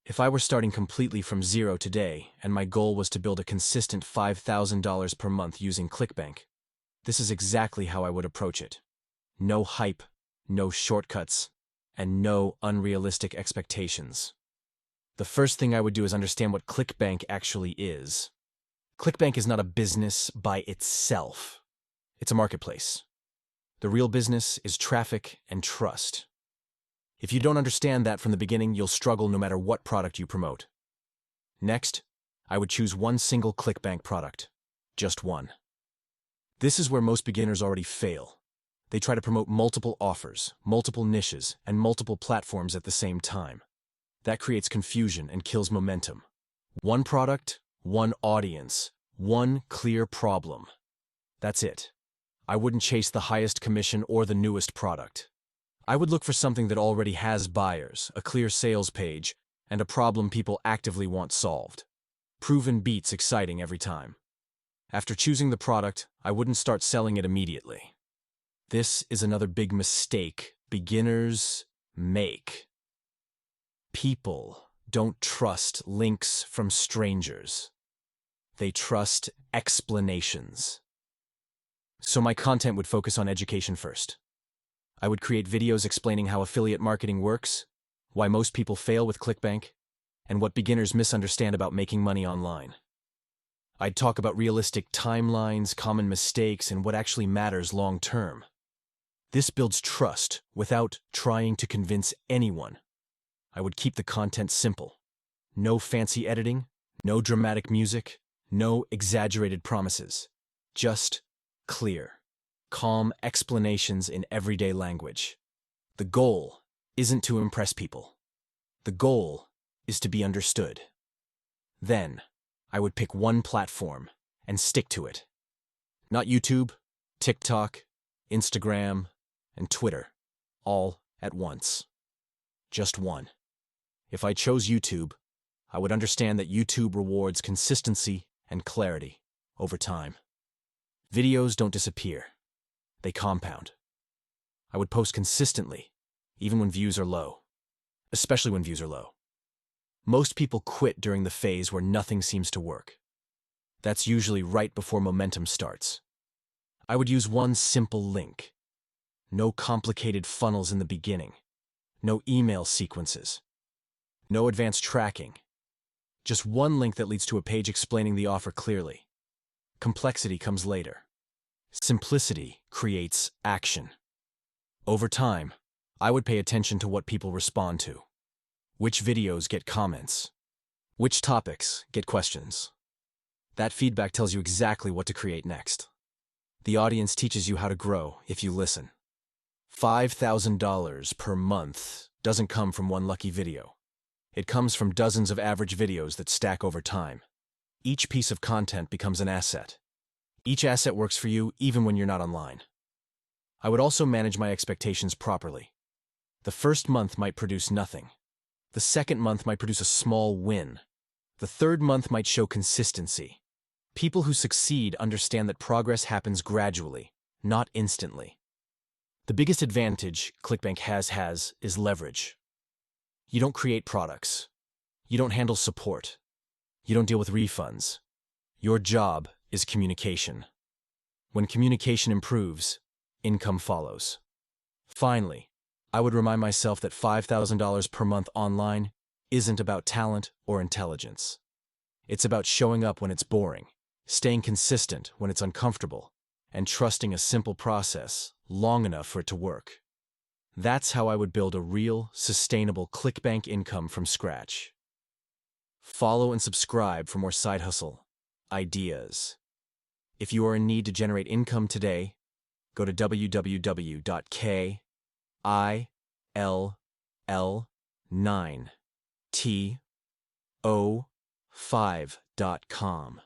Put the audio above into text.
If I were starting completely from zero today and my goal was to build a consistent $5,000 per month using ClickBank, this is exactly how I would approach it. No hype, no shortcuts, and no unrealistic expectations. The first thing I would do is understand what ClickBank actually is. ClickBank is not a business by itself. It's a marketplace. The real business is traffic and trust. If you don't understand that from the beginning, you'll struggle no matter what product you promote. Next, I would choose one single ClickBank product. Just one. This is where most beginners already fail. They try to promote multiple offers, multiple niches, and multiple platforms at the same time. That creates confusion and kills momentum. One product, one audience, one clear problem. That's it. I wouldn't chase the highest commission or the newest product. I would look for something that already has buyers, a clear sales page, and a problem people actively want solved. Proven beats exciting every time. After choosing the product, I wouldn't start selling it immediately. This is another big mistake beginners make. People don't trust links from strangers. They trust explanations. So my content would focus on education first. I would create videos explaining how affiliate marketing works, why most people fail with ClickBank, and what beginners misunderstand about making money online. I'd talk about realistic timelines, common mistakes, and what actually matters long term. This builds trust without trying to convince anyone. I would keep the content simple. No fancy editing, no dramatic music, no exaggerated promises. Just clear, calm explanations in everyday language. The goal isn't to impress people. The goal is to be understood. Then, I would pick one platform and stick to it. Not YouTube, TikTok, Instagram, and Twitter, all at once. Just one. If I chose YouTube, I would understand that YouTube rewards consistency and clarity over time. Videos don't disappear. They compound. I would post consistently, even when views are low. Especially when views are low. Most people quit during the phase where nothing seems to work. That's usually right before momentum starts. I would use one simple link. No complicated funnels in the beginning. No email sequences. No advanced tracking. Just one link that leads to a page explaining the offer clearly. Complexity comes later. Simplicity creates action. Over time, I would pay attention to what people respond to. Which videos get comments? Which topics get questions? That feedback tells you exactly what to create next. The audience teaches you how to grow if you listen. $5,000 per month doesn't come from one lucky video. It comes from dozens of average videos that stack over time. Each piece of content becomes an asset. Each asset works for you even when you're not online. I would also manage my expectations properly. The first month might produce nothing. The second month might produce a small win. The third month might show consistency. People who succeed understand that progress happens gradually, not instantly. The biggest advantage ClickBank has is leverage. You don't create products. You don't handle support. You don't deal with refunds. Your job is communication. When communication improves, income follows. Finally, I would remind myself that $5,000 per month online isn't about talent or intelligence. It's about showing up when it's boring, staying consistent when it's uncomfortable, and trusting a simple process long enough for it to work. That's how I would build a real, sustainable ClickBank income from scratch. Follow and subscribe for more side hustle ideas. If you are in need to generate income today, go to www.kill9to5.com.